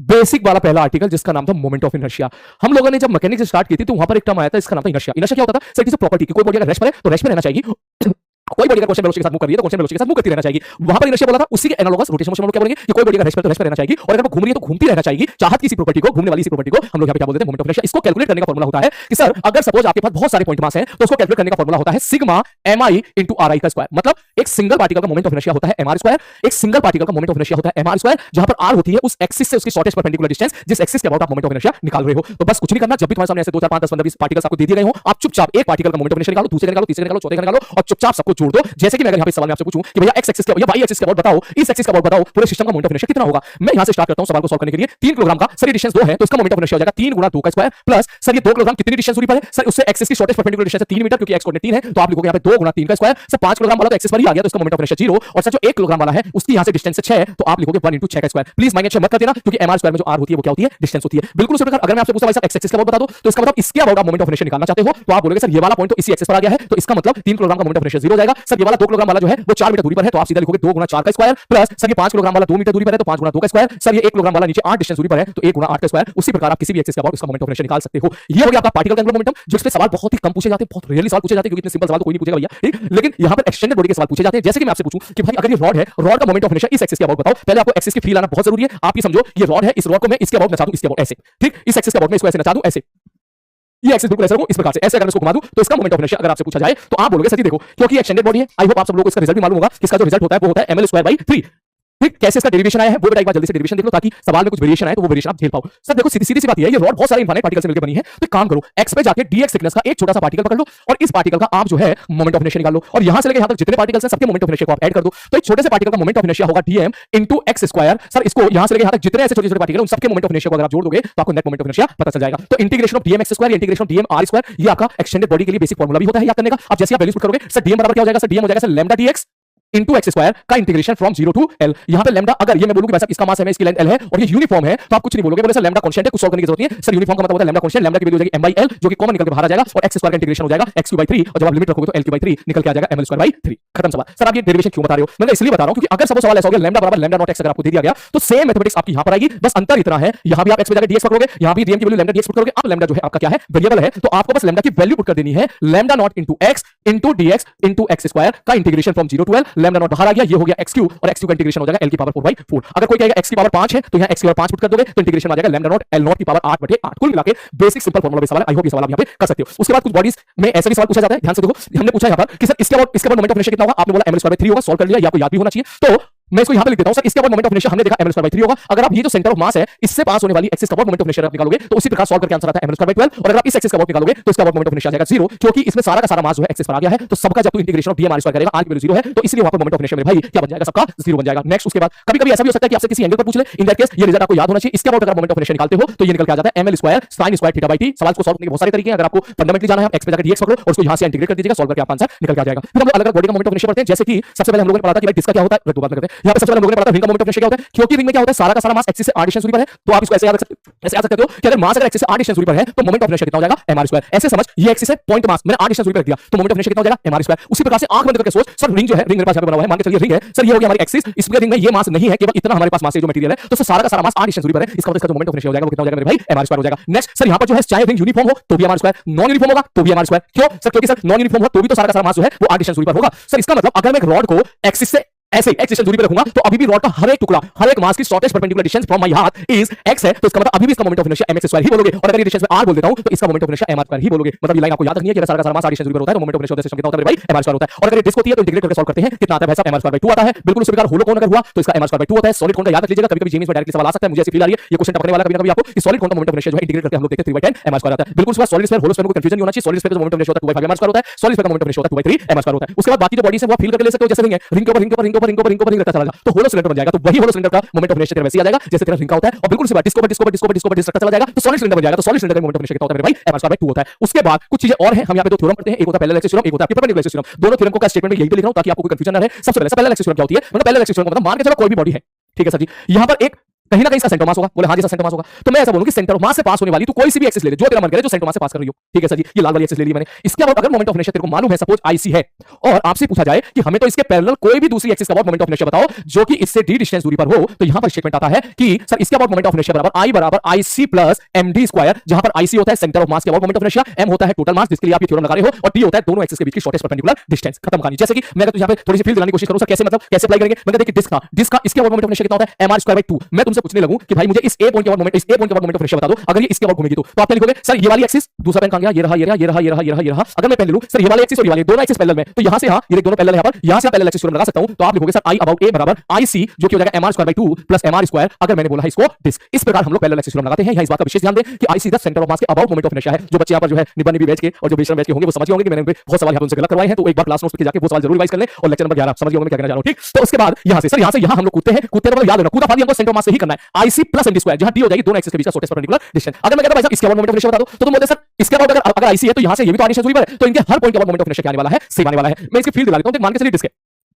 Basic वाला पहला article जिसका नाम था मोमेंट ऑफ इनर्शिया। हम लोगों ने जब मैकेनिक्स स्टार्ट की थी तो वहां पर एक टर्म आया था, इसका नाम था इनर्शिया। इनर्शिया क्या होता था? सर किसी प्रॉपर्टी की कोई बॉडी अगर रेस्ट पर है तो रेस्ट पे रहना चाहिए, कोई बॉडी अगर क्वेश्चन वेलोसिटी के साथ मूव कर रही है तो क्वेश्चन वेलोसिटी के साथ मूव करती रहना चाहिए। वहां पर इनर्शिया बोला था, उसी के एनालॉगस रोटेशन मोशन हम लोग क्या बोलेंगे कि कोई बॉडी अगर रेस्ट पर तो रेस्ट पर रहना चाहिए, और अगर वो घूम रही है तो घूमती रहना चाहिए। चाहत किसी प्रॉपर्टी को, घूमने वाली इसी प्रॉपर्टी को हम लोग यहां पे क्या बोलते हैं? Moment of inertia. इसको कैलकुलेट करने का फार्मूला होता है कि सर अगर सपोज आपके पास बहुत सारे पॉइंट मास है तो उसको कैलकुलेट करने का फार्मूला होता है सिग्मा mi into ri का स्क्वायर। मतलब एक सिंगल पार्टिकल का मोमेंट ऑफ इनर्शिया होता है mr स्क्वायर, एक सिंगल पार्टिकल का मोमेंट ऑफ इनर्शिया होता है mr स्क्वायर, जहां पर r होती है उस एक्सिस से उसकी शॉर्टेस्ट परपेंडिकुलर डिस्टेंस, जिस एक्सिस के अबाउट आप मोमेंट ऑफ इनर्शिया निकाल रहे हो। तो बस कुछ नहीं करना, जब भी तुम्हारे सामने ऐसे 2 4 5 10 15 20 पार्टिकल्स आपको दे दिए गए हो, आप चुपचाप एक पार्टिकल का मोमेंट ऑफ इनर्शिया निकालो, दूसरे का निकालो, तीसरे का निकालो, चौथे का निकालो और चुपचाप सबको जोड़ दो। जैसे कि मैं अगर यहां पे सवाल में आपसे पूछूं कि भैया x एक्सिस के या y एक्सिस के अबाउट बताओ, इस एक्सिस के अबाउट बताओ पूरे सिस्टम का मोमेंट ऑफ इनर्शिया कितना होगा। मैं यहां से स्टार्ट करता हूं सवाल को सॉल्व करने के लिए। 3 किलोग्राम का सर ये डिस्टेंस 2 है तो इसका मोमेंट ऑफ इनर्शिया हो जाएगा 3 गुना 2 का स्क्वायर प्लस सर ये 2 किलोग्राम कितनी डिस्टेंस दूरी पर है? सर उससे एक्सिस की शॉर्टेस्ट परपेंडिकुलर डिस्टेंस है 3 मीटर, क्योंकि x कोऑर्डिनेट 3 है तो आप लिखोगे यहां पे 2 गुना 3 का स्क्वायर। सर 5 किलोग्राम वाला तो एक्सिस पर ही आ गया तो इसका मोमेंट ऑफ इनर्शिया 0, और सर जो 1 किलोग्राम वाला है उसकी यहां से डिस्टेंस से 6 तो आप लिखोगे 1 into 6 का स्क्वायर। प्लीज माइनस 6 मत कर देना, क्योंकि mr स्क्वायर में जो r होती है वो क्या होती है? डिस्टेंस होती है। बिल्कुल उसी प्रकार अगर मैं आपसे पूछता भाई साहब x एक्सिस का अबाउट बता दो तो इसका मतलब इसके अबाउट आप मोमेंट ऑफ इनर्शिया निकालना चाहते हो तो आप बोलोगे सर ये वाला पॉइंट तो इसी एक्सिस पर आ गया है तो इसका मतलब 3 किलोग्राम का मोमेंट ऑफ इनर्शिया 0 हो जाएगा। सर ये वाला 2 किलोग्राम वाला जो है वो 4 मीटर दूरी पर है तो आप सीधा लिखोगे 2 गुना 4 का स्क्वायर प्लस सर ये 5 किलोग्राम वाला 2 मीटर दूरी पर है तो 5 गुना 2 का स्क्वायर। सर ये 1 किलोग्राम वाला नीचे 8 डिस्टेंस दूरी पर है तो 1 गुना 8 का स्क्वायर। उसी प्रकार आप किसी भी एक्सिस के अबाउट इसका मोमेंट ऑफ इनर्शिया निकाल सकते हो। ये हो गया आपका पार्टिकल का एंगुलर मोमेंटम, जो इसमें सवाल बहुत ही कम पूछे जाते हैं, बहुत रेयरली सवाल पूछे जाते हैं, क्योंकि इतने सिंपल सवाल तो कोई नहीं पूछेगा भैया, ठीक। लेकिन यहां पर एक्सटेंडेड बॉडी के सवाल पूछे जाते हैं। जैसे कि मैं आपसे पूछूं कि भाई अगर ये रॉड है, रॉड का मोमेंट ऑफ इनर्शिया इस एक्सिस के अबाउट बताओ। पहले आपको एक्सिस की फील आना बहुत जरूरी है। आप ये समझो ये रॉड है, इस रॉड को मैं इसके अबाउट नचा दूं, इसके अबाउट ऐसे, ठीक, इस एक्सिस के अबाउट में इसको ऐसे नचा दूं, ऐसे ये एक्सिस बिल्कुल ऐसे रखूं इस प्रकार से, ऐसे अगर मैं इसको घुमा दूं तो इसका मोमेंट ऑफ इनर्शिया अगर आपसे पूछा जाए तो आप बोलोगे सर जी देखो क्योंकि एक्सटेंडेड बॉडी है, आई होप आप सब लोगों को इसका रिजल्ट भी मालूम होगा, इसका जो रिजल्ट होता है वो होता है ml/3। ठीक, कैसे इसका डेरिवेशन आया है वो बेटा एक बार जल्दी से डेरिवेशन देख लो ताकि सवाल में कुछ वेरिएशन आए तो वो वेरिएशन आप झेल पाओ। सर देखो सीधी सीधी सी बात है, ये रॉड बहुत सारे इनफाइनाइट पार्टिकल से मिलकर बनी है तो एक काम करो x पे जाके dx थिकनेस का एक छोटा सा पार्टिकल पकड़ लो और इस पार्टिकल का आप जो है मोमेंट ऑफ इनर्शिया निकाल लो और यहां से लेकर यहां तक जितने पार्टिकल्स हैं सबके मोमेंट ऑफ इनर्शिया को आप ऐड कर दो तो एक छोटे से पार्टिकल का मोमेंट ऑफ इनर्शिया होगा dm into x square. Sir इसको यहां से लेकर यहां तक जितने ऐसे छोटे छोटे पार्टिकल हैं उन सबके मोमेंट ऑफ इनर्शिया को अगर आप जोड़ दोगे तो आपको नेट मोमेंट ऑफ इनर्शिया पता चल जाएगा। तो integration of dm x square, integration of dm r square, ये आपका एक्सटेंडेड बॉडी के लिए बेसिक फार्मूला भी होता है याद करने का। अब जैसे आप वैल्यूज पुट करोगे सर dm बराबर क्या हो जाएगा? सर dm हो जाएगा sir lambda dx into x square का इंटीग्रेशन फ्रॉम 0 टू l। यहां पे लैम्डा अगर ये मैं बोलूं कि भाई साहब इसका मास है, इसकी लेंथ l है और ये यूनिफॉर्म है तो आप कुछ नहीं बोलोगे, बोले सर लैम्डा कांस्टेंट है, कुछ सॉल्व करने की जरूरत नहीं है। सर यूनिफॉर्म का मतलब होता है लैम्डा कांस्टेंट, लैम्डा की वैल्यू हो जाएगी m/l जो कि कॉमन निकल के बाहर आ जाएगा और x स्क्वायर का इंटीग्रेशन हो जाएगा x³ 3 और जब आप लिमिट रखोगे तो l³ निकल के आ जाएगा ml²/3। खत्म सवाल। सर आप ये डेरिवेशन क्यों बता रहे हो? मैं इसलिए बता रहा हूं क्योंकि अगर सपोज सवाल ऐसा हो गया लैम्डा बराबर लैम्डा नॉट x अगर आपको दे दिया गया तो सेम मैथमेटिक्स आपकी यहां पर आएगी, बस अंतर इतना है यहां भी आप x पे जाकर dx पकड़ोगे, यहां भी dm की वैल्यू लैम्डा dx पुट करोगे। अब लैम्डा जो है आपका क्या है? वेरिएबल है तो आपको बस लैम्डा की वैल्यू पुट कर देनी है lambda not into x into dx into x square का integration from 0 to l। Lambda not बाहर आ गया, ये हो गया x³ और x³ का इंटीग्रेशन हो जाएगा l की पावर 4/4। अगर कोई कहेगा x की पावर 5 है तो यहां x की पावर 5 पुट कर दोगे तो इंटीग्रेशन आ जाएगा लैम्डा नॉट l नॉट की पावर 8/8। कुल मिलाके बेसिक सिंपल फार्मूला बेस सवाल है। आई होप ये सवाल आप यहां पे कर सकते हो। उसके बाद कुछ बॉडीज में ऐसे भी सवाल पूछा जाता है, ध्यान से देखो। हमने पूछा यहां पर कि सर इसके बाद मोमेंट ऑफ इनर्शिया कितना होगा? आपने बोला ml/3 होगा, सॉल्व कर लिया, ये आपको याद भी होना चाहिए। तो मैं इसको यहां पे लिख देता हूं। सर इसके बाद मोमेंट ऑफ इनर्शिया हमने देखा ml/3 होगा। अगर आप ये जो सेंटर ऑफ मास है इससे पास होने वाली एक्सिस का मोमेंट ऑफ इनर्शिया निकालोगे तो उसी प्रकार सॉल्व करके आंसर आता है ml/12 और अगर आप इस एक्सिस का निकालोगे तो इसका मोमेंट ऑफ इनर्शिया आ जाएगा 0, क्योंकि इसमें सारा का सारा मास जो है एक्सिस पर आ गया है तो सबका जब तू integration of dm r square करेगा r की वैल्यू 0 है तो इसलिए वहां पर मोमेंट ऑफ इनर्शिया मेरे भाई क्या बन जाएगा? सबका 0 बन जाएगा। नेक्स्ट उसके बाद कभी-कभी ऐसा भी हो सकता है कि आपसे किसी एंगल पर पूछ ले, इन दैट केस ये रिजल्ट आपको याद होना चाहिए। इसके बाद अगर मोमेंट ऑफ इनर्शिया निकालते हो तो ये निकल के आ जाता है ml² sin स्क्वायर थीटा/t। सवाल को सॉल्व करने के बहुत सारे तरीके हैं, अगर आपको फंडामेंटली जाना है आप x पे जाकर dx पकड़ो और उसको यहां से इंटीग्रेट कर दीजिएगा, सॉल्व करके आपका आंसर निकल के आ जाएगा। फिर हम लोग अलग-अलग बॉडी का मोमेंट ऑफ इनर्शिया पढ़ते हैं। जैसे कि सबसे पहले हम लोगों ने पढ़ा था कि भाई डिस्क का क्या होता है, दो बात करते हैं। यहां पे सबसे पहले हम लोगों ने पढ़ा था रिंग का मोमेंट ऑफ इनर्शिया क्या होता है, क्योंकि रिंग में क्या होता है सारा का सारा मास एक्सिस से 8 डिस्टेंस दूरी पर है तो आप इसको ऐसे याद रख सकते हो, ऐसे याद रख सकते हो कि अगर मास अगर एक्सिस से 8 डिस्टेंस दूरी पर है तो मोमेंट ऑफ इनर्शिया कितना हो जाएगा? mr²। ऐसे समझ ये एक्सिस है पॉइंट मास मैंने 8 डिस्टेंस दूरी पर रख दिया तो मोमेंट ऑफ इनर्शिया कितना हो जाएगा? mr²। उसी प्रकार से आंख बंद करके सोच, सर रिंग जो है, रिंग मेरे पास यहां पे बना हुआ है, मान के चलिए रिंग है, सर ये हो गया हमारी एक्सिस, इसमें रिंग में ये मास नहीं है, केवल इतना हमारे पास मास है जो मटेरियल है तो सारा का सारा मास 8 डिस्टेंस दूरी पर है, इसका मतलब इसका जो मोमेंट ऑफ इनर्शिया हो जाएगा वो कितना हो जाएगा मेरे भाई? mr² हो जाएगा। नेक्स्ट सर यहां पर जो है चाहे रिंग यूनिफॉर्म हो तो भी mr², नॉन यूनिफॉर्म होगा तो भी mr²। क्यों सर? क्योंकि सर नॉन यूनिफॉर्म हो तो भी तो सारा का सारा मास जो है वो 8 डिस्टेंस दूरी पर होगा। सर इसका मतलब अगर मैं एक रॉड को एक्सिस से ऐसे x डिस्टेंस दूरी पे रखूंगा तो अभी भी रॉड का हर एक टुकड़ा, हर एक मास की shortest perpendicular distance from my हाथ इज x है तो इसका मतलब अभी भी इसका मोमेंट ऑफ इनर्शिया mx² ही बोलोगे। और अगर ये डिस्टेंस में r बोल देता हूं तो इसका मोमेंट ऑफ इनर्शिया mr² ही बोलोगे। मतलब ये लाइन आपको याद रखनी है कि सारा का सारा मास 8 डिस्टेंस दूरी पर होता है तो मोमेंट ऑफ इनर्शिया सिस्टम कितना होता है भाई? mr² होता है। और अगर ये डिस्क होती है तो इंटीग्रेट करके सॉल्व करते हैं, कितना आता है भाई साहब? mr²/2 आता है। बिल्कुल उसी प्रकार होलो कोन अगर हुआ तो इसका mr²/2 होता है। सॉलिड कोन का याद रख लीजिएगा, कभी-कभी जेईई में डायरेक्टली सवाल आ सकता है, मुझे ऐसी फील आ रही है ये क्वेश्चन टपकने वाला कभी ना कभी आपको कि सॉलिड कोन का मोमेंट ऑफ इनर्शिया जो है इंटीग्रेट करके हम लोग देखते हैं 3/10 mr² आता है। बिल्कुल उसके बाद सॉलिड स्फीयर, होलो स्फीयर को कंफ्यूजन नहीं होना चाहिए। सॉलिड स्फीयर का मोमेंट ऑफ इनर्शिया होता है 2/5 mr² होता है, सॉलिड स्फीयर का मोमेंट ऑफ इनर्शिया होता है 2/3 mr² होता है। उसके बाद बाकी जो बॉडीज है वो फील करके ले सकते हो, जैसे रिंग है, रिंग के ऊपर रिंग के ऊपर रिंग के ऊपर रिंग के ऊपर रिंग के ऊपर रिंग रखता चला जाएगा तो होलो सिलेंडर बन जाएगा। तो वही होलो सिलेंडर का मोमेंट ऑफ इनर्शिया तेरा वैसे ही आ जाएगा जैसे तेरा रिंग का होता है। और बिल्कुल उसी बात डिस्क ऊपर चला जाएगा तो सॉलिड सिलेंडर बन जाएगा। तो सॉलिड सिलेंडर का मोमेंट ऑफ इनर्शिया कितना होता है मेरे भाई? mr²/2 होता है। उसके बाद कुछ चीजें और हैं, हम यहां पे दो थ्योरम पढ़ते हैं, एक होता है पैरेलल एक्सिस थ्योरम, एक होता है परपेंडिकुलर एक्सिस थ्योरम। दोनों थ्योरम को का स्टेटमेंट में यही पे लिख रहा हूं ताकि आपको कोई कंफ्यूजन ना रहे। सबसे पहले पैरेलल एक्सिस थ्योरम क्या होती है? मतलब पैरेलल एक्सिस थ्योरम का मतलब मान के चलो कोई भी बॉडी है, ठीक है सर जी, यहां पर एक कहीं ना कहीं इसका सेंटर मास होगा। बोले हाँ जी सर सेंटर मास होगा। तो मैं ऐसा बोलूं कि सेंटर मास से पास होने वाली तू कोई सी भी एक्सिस ले ले जो तेरा मन करे, जो सेंटर मास से पास कर रही हो। ठीक है सर जी, ये लाल वाली एक्सिस ले ली मैंने। इसके अबाउट अगर मोमेंट ऑफ इनर्शिया तेरे को मालूम है, सपोज आईसी है, और आपसे पूछा जाए कि हमें तो इसके पैरेलल कोई भी दूसरी एक्सिस का अबाउट मोमेंट ऑफ इनर्शिया बताओ जो कि इससे डी डिस्टेंस दूरी पर हो, तो यहां पर स्टेटमेंट आता है कि सर इसके अबाउट मोमेंट ऑफ इनर्शिया बराबर आई बराबर आईसी प्लस एमडी स्क्वायर, जहां पर आईसी होता है सेंटर ऑफ मास के about moment of inertia, M होता है टोटल मास जिसके लिए आप ये थ्योरम लगा रहे हो, और डी होता है दोनों एक्सिस के बीच की शॉर्टेस्ट परपेंडिकुलर डिस्टेंस। खत्म कहानी। जैसे कि मैं अगर यहां पे थोड़ी सी फील दिलाने की कोशिश करूं, सर कैसे मतलब कैसे अप्लाई करेंगे, मैं देखिए डिस्क का इसके अबाउट मोमेंट ऑफ इनर्शिया कितना होता है, mr स्क्वायर बाय 2। मैं तुमसे पूछने लगूं कि भाई मुझे इस ए पॉइंट के अबाउट मोमेंट, इस ए पॉइंट के अबाउट मोमेंट ऑफ इनर्शिया बता दो, अगर ये इसके अबाउट घूमेगी तो आप क्या लिखोगे, सर ये वाली एक्सिस, दूसरा पेन कहां गया, ये रहा ये रहा ये रहा ये रहा ये रहा ये रहा। अगर मैं पेन ले लूं सर ये वाली एक्सिस और ये वाली दोनों एक्सिस पैरेलल में, तो यहां से यहां ये दोनों पैरेलल है, यहां पर यहां से पैरेलल एक्सिस लगा सकता हूं, तो आप लिखोगे सर आई अबाउट ए बराबर आईसी जो कि हो जाएगा mr square by 2 plus mr square. अगर मैंने बोला है इसको डिस्क, इस प्रकार हम लोग पैरेलल एक्सिस लगाते हैं। यहां इस बात का विशेष ध्यान दें कि IC the centre of mass के अबाउट मोमेंट ऑफ इनर्शिया है। जो बच्चे यहां पर जो है निब्बा निब्बी बैच के और जो बेशरम बैच के होंगे वो समझ होंगे कि मैंने बहुत सवाल यहां उनसे गलत करवाए हैं, तो एक बार क्लास नोट्स पे जाके वो सवाल जरूर रिवाइज कर लें और लेक्चर नंबर 11 समझ होंगे मैं क्या कहना चाह रहा हूं। ठीक, तो उसके बाद यहां से सर यहां हम लोग कूदते हैं, कूदते मतलब याद रखना कूदा फादी हमको सेंटर ऑफ मास से ही करना है, आईसी प्लस एमडी स्क्वायर, जहां डी हो जाएगी दोनों एक्सिस के बीच का शॉर्टेस्ट परपेंडिकुलर डिस्टेंस। अगर मैं कहता भाई साहब इसके अबाउट मोमेंट ऑफ इनर्शिया बता दो, तो तुम बोलते सर इसके अबाउट अगर आईसी है तो यहां से ये भी तो आर डिस्टेंस दूरी पर है, तो इनके हर पॉइंट के अबाउट मोमेंट ऑफ इनर्शिया क्या आने वाला है, सेम आने वाला है। मैं इसकी फील्ड दिला देता हूं, मान के चलिए डिस्क है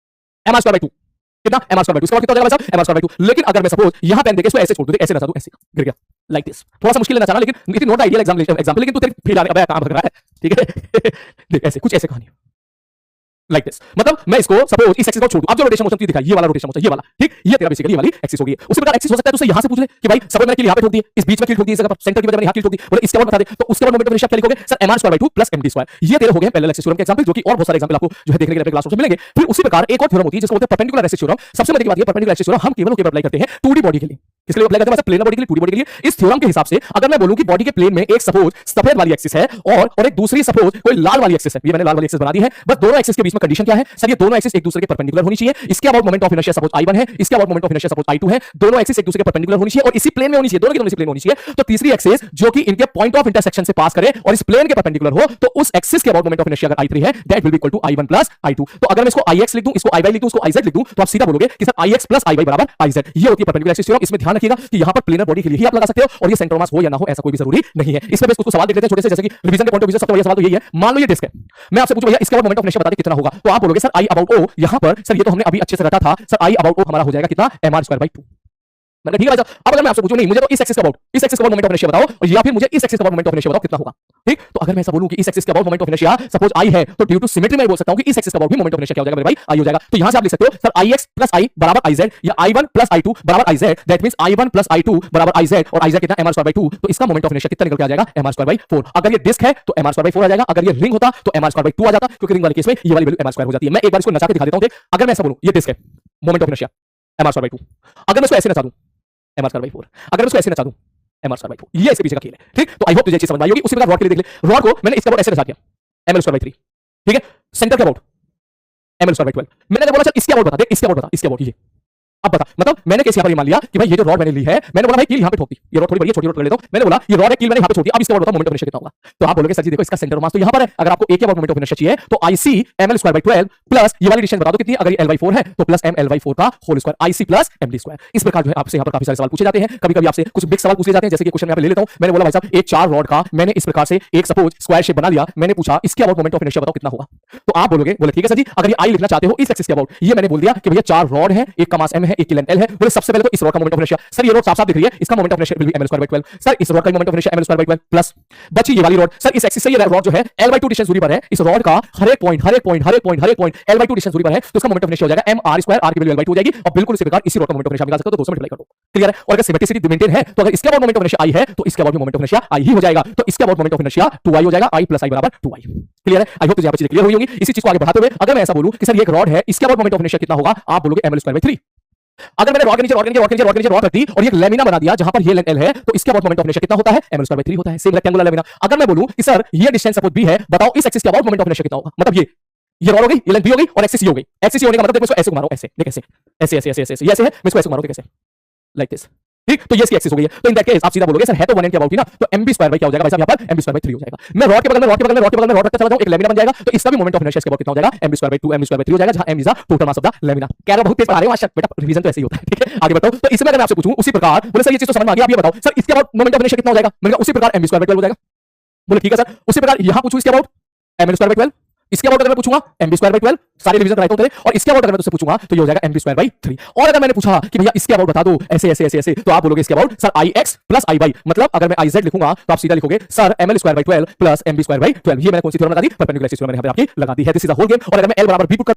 mr स्क्वायर बाय 2, कितना mr स्क्वायर बाय 2, इसका कितना हो जाएगा भाई साहब mr स्क्वायर बाय 2। लेकिन अगर मैं सपोज यहां पेन देके इसको ऐसे छोड़ दूं, ऐसे ना दूं, ऐसे गिर गया लाइक दिस, थोड़ा सा मुश्किल लेना चाहना, लेकिन इतनी नॉट आइडियल एग्जांपल, लेकिन तू तेरी फील्ड आने का काम कर रहा है। ठीक है देख ऐसे कुछ ऐसे कहानी लाइक दिस, मतलब मैं इसको सपोज इस एक्सिस को छोड़ दूं, अब जो रोटेशन मोशन दिखा ये वाला रोटेशन मोशन, ये वाला, ठीक, ये तेरा बेसिकली ये वाली एक्सिस होगी। उसी प्रकार एक्सिस हो सकता है तो यहां से पूछ ले कि भाई सपोज मैंने यहां पे ठोक दी, इस बीच में कील ठोक दी, इस जगह पर सेंटर की वजह मैंने यहां कील ठोक दी, बोले इसके बाद बता दे, तो उसके बाद मोमेंट ऑफ इनर्शिया क्या लिखोगे sir mr square by 2 plus md square. ये तेरे हो गए पैरेलल एक्सिस थ्योरम के एग्जांपल, जो कि और बहुत सारे एग्जांपल आपको जो है देखने के लिए क्लास में मिलेंगे। फिर उसी प्रकार एक और थ्योरम होती है जिसको बोलते हैं परपेंडिकुलर एक्सिस थ्योरम। सबसे बड़ी बात ये परपेंडिकुलर एक्सिस थ्योरम हम केवल अप्लाई करते हैं 2D बॉडी के लिए। किसके लिए अप्लाई करते हैं, प्लेनर बॉडी के लिए, 2D बॉडी के लिए। इस थ्योरम के हिसाब से अगर मैं बोलूं कि बॉडी के प्लेन में एक सपोज सफेद वाली एक्सिस है और एक दूसरी सपोज कोई लाल वाली एक्सिस है, ये मैंने लाल वाली एक्सिस बना दी है, बस दोनों एक्सिस के बीच में कंडीशन क्या है सर, ये दोनों एक्सिस एक दूसरे के परपेंडिकुलर होनी चाहिए। इसके about moment of inertia suppose I1 है, इसके about moment of inertia suppose I2 है, दोनों एक्सिस एक दूसरे के परपेंडिकुलर होनी चाहिए और इसी प्लेन में होनी चाहिए, दोनों की दोनों इसी प्लेन में होनी चाहिए। तो तीसरी एक्सिस जो कि इनके पॉइंट ऑफ इंटरसेक्शन से पास करे और इस प्लेन के परपेंडिकुलर हो, तो उस एक्सिस के अबाउट मोमेंट ऑफ इनर्शिया अगर I3 है, that will be equal to I1 plus I2। तो अगर मैं इसको IX लिख दूं, इसको IY लिख दूं, इसको IZ लिख दूं, तो आप सीधा बोलोगे कि सर IX प्लस IY बराबर IZ। ये होती है परपेंडिकुलर एक्सिस थ्योरम। इसमें ध्यान रखिएगा कि यहां पर प्लेनर बॉडी के लिए ही आप लगा सकते हो और ये सेंटर मास हो या ना हो ऐसा कोई भी जरूरी नहीं है। इसमें बस कुछ सवाल देख लेते हैं छोटे से, जैसे कि रिवीजन के पॉइंट ऑफ व्यू से सबसे बड़ा सवाल तो यही है, मान लो ये डिस्क है, मैं आपसे पूछूं भैया इसके अबाउट मोमेंट ऑफ इनर्शिया बता दे कितना होगा, तो आप बोलोगे सर I अबाउट O। यहां पर सर ये तो हमने अभी अच्छे से रटा था, सर I अबाउट O हमारा हो जाएगा कितना mr स्क्वायर बाय 2। मैंने ठीक है भाई साहब। अब अगर मैं आपसे पूछूं नहीं मुझे तो इस एक्सिस का अबाउट मोमेंट ऑफ इनर्शिया बताओ, और या फिर मुझे इस एक्सिस का अबाउट मोमेंट ऑफ इनर्शिया बताओ कितना होगा। ठीक, तो अगर मैं ऐसा बोलूं कि इस एक्सिस का about moment of inertia suppose I है, तो ड्यू टू सिमेट्री मैं बोल सकता हूं कि इस एक्सिस का अबाउट भी मोमेंट ऑफ इनर्शिया क्या हो जाएगा मेरे भाई I हो जाएगा। तो यहां से आप लिख सकते हो सर IX प्लस I बराबर IZ या I1 प्लस I2 बराबर IZ, that means I1 plus I2 बराबर IZ, और IZ कितना mr स्क्वायर बाय 2, तो इसका मोमेंट ऑफ इनर्शिया कितना निकल के आ जाएगा mr स्क्वायर बाय 4। अगर ये डिस्क है तो mr स्क्वायर बाय 4 आ जाएगा, अगर ये रिंग होता तो mr स्क्वायर बाय 2 आ जाता, क्योंकि रिंग वाले केस में ये वाली वैल्यू mr स्क्वायर हो जाती है। मैं एक बार इसको नचा के दिखा देता हूं। देख अगर मैं ऐसा बोलूं ये डिस्क है, moment of inertia mr square by 2, अगर मैं इसको ऐसे नचा दूं mr स्क्वायर बाय 4, अगर मैं इसको ऐसे नचा दूं mr स्क्वायर बाय 4, ये इसके पीछे का खेल है। ठीक, तो आई होप तुझे अच्छी समझ आई होगी। उसी प्रकार रॉड के लिए देख ले, रॉड को मैंने इसका अबाउट ऐसे नचा दिया ml स्क्वायर बाय 3, ठीक है, सेंटर के अबाउट ml स्क्वायर बाय 12। मैंने जब बोला सर इसके अबाउट बता, देख इसके अबाउट बता, इसके अबाउट ये अब बता, मतलब मैंने केस यहां पर ये मान लिया कि भाई ये जो रॉड मैंने ली है, मैंने बोला भाई कील यहां पे ठोक दी, ये रॉड थोड़ी बड़ी है, छोटी रॉड कर लेता हूं, मैंने बोला ये रॉड है, कील मैंने यहां पे छोड़ दी, अब इसके अबाउट बता मोमेंट ऑफ इनर्शिया कितना होगा। तो आप बोलोगे सर जी देखो इसका सेंटर मास तो यहां पर है, अगर आपको एक अबाउट मोमेंट ऑफ इनर्शिया चाहिए तो IC ml square by 12 plus ये वाली डिस्टेंस बता दो कितनी, अगर ये L बाय 4 है तो प्लस ml बाय 4 का whole square IC plus md square. इस प्रकार जो है आपसे यहां पर काफी सारे सवाल पूछे जाते हैं, कभी-कभी आपसे कुछ बिग सवाल पूछे जाते हैं, जैसे कि क्वेश्चन यहां पे ले लेता हूं। मैंने बोला भाई साहब एक 4 रॉड का मैंने इस प्रकार से एक सपोज स्क्वायर शेप बना लिया, मैंने पूछा इसके अबाउट मोमेंट ऑफ इनर्शिया बताओ कितना होगा, तो आप बोलोगे बोले ठीक है सर जी अगर ये I लिखना चाहते हो इस एक्सिस के अबाउट, ये मैंने बोल दिया कि भैया 4 रॉड है, एक का मास m है, एक की लेंथ l है, बोले सबसे पहले तो इस रॉड का मोमेंट ऑफ इनर्शिया, सर ये रॉड साफ-साफ दिख रही है, इसका moment of inertia will be ml square by 12, sir इस रॉड का moment of inertia ml square by 12 plus बची ये वाली रॉड, सर इस एक्सिस से ये रॉड जो है l बाय 2 डिस्टेंस दूरी पर है, इस रॉड का हर एक पॉइंट l बाय 2 डिस्टेंस दूरी पर है, तो इसका मोमेंट ऑफ इनर्शिया हो जाएगा m r स्क्वायर, r की वैल्यू l बाय 2 हो जाएगी, और बिल्कुल इसी प्रकार इसी रॉड का मोमेंट ऑफ इनर्शिया निकाल सकते हो, तो 200 मल्टीप्लाई कर दो, क्लियर है। और अगर सिमेट्रिसिटी मेंटेन है तो अगर इसके about moment of inertia I है तो इसके about moment of inertia I ही हो जाएगा, तो इसके about moment of inertia 2i हो जाएगा, I प्लस I बराबर 2i, क्लियर है। आई होप तुझे यहां पर चीजें क्लियर हुई होंगी। इसी चीज को आगे बढ़ाते हुए अगर मैं ऐसा बोलूं कि सर ये एक रॉड है, इसके अबाउट मोमेंट ऑफ इनर्शिया कितना होगा, आप बोलोगे ml स्क्वायर बाय 3। अगर मैंने रॉड के नीचे रॉड रख दी और ये लैमिना बना दिया जहां पर ये लेंथ l है, तो इसके अबाउट मोमेंट ऑफ इनर्शिया कितना होता है ml स्क्वायर बाय 3 होता है, सेम रेक्टेंगुलर लैमिना। अगर मैं बोलूं कि सर ये डिस्टेंस सपोज b है, बताओ इस एक्सिस के अबाउट मोमेंट ऑफ इनर्शिया कितना होगा, मतलब ये रॉड हो गई, ये लेंथ b हो गई और एक्सिस ये हो गई। एक्सिस ये होने का मतलब देखो इसको ऐसे घुमा रहा हूं, ऐसे देख ऐसे ऐसे ऐसे ऐसे ऐसे ये ऐसे है, मैं इसको ऐसे घुमा रहा हूं कैसे, लाइक दिस, ठीक, तो ये इसकी एक्सिस हो गई है। तो इन दैट केस आप सीधा बोलोगे सर है तो 1n के अबाउट ही ना, तो mb स्क्वायर बाय क्या हो जाएगा भाई साहब, यहां पर mb स्क्वायर बाय 3 हो जाएगा। मैं रॉड के बगल में रॉड रखता चला जाऊं, एक लैमिना बन जाएगा, तो इसका भी मोमेंट ऑफ इनर्शिया इसके अबाउट कितना हो जाएगा mb square by 2 mb square by 3 हो जाएगा, जहां m is the total mass of the lamina. कह रहा बहुत तेज पढ़ा रहे हो मास्टर, बेटा रिवीजन तो ऐसे ही होता है, ठीक है। आगे बताओ, तो इसमें अगर मैं आपसे पूछूं उसी प्रकार, बोले सर ये चीज तो समझ में आ गई, आप ये बताओ सर इसके अबाउट मोमेंट ऑफ इनर्शिया कितना हो जाएगा, मैंने कहा उसी प्रकार mb स्क्वायर बाय 12 हो जाएगा। बोले ठीक है सर, उसी प्रकार यहां पूछूं इसके अबाउट ml स्क्वायर बाय 12, इसके अबाउट अगर मैं पूछूंगा mb स्क्वायर बाई 12, सारे रिवीजन कराता हूं तेरे, और इसके अबाउट अगर मैं तुझसे पूछूंगा तो ये हो जाएगा mb स्क्वायर बाई 3। और अगर मैंने पूछा कि भैया इसके अबाउट बता दो ऐसे ऐसे ऐसे ऐसे, तो आप बोलोगे इसके about sir ix plus i by, मतलब अगर मैं iz लिखूंगा तो आप सीधा लिखोगे sir ml square by 12 plus mb square by 12। ये मैंने कौन सी थ्योरम लगा दी? परपेंडिकुलर थ्योरम मैंने यहां पे आपकी लगा दी है। This is the whole game. और अगर मैं l बराबर b पुट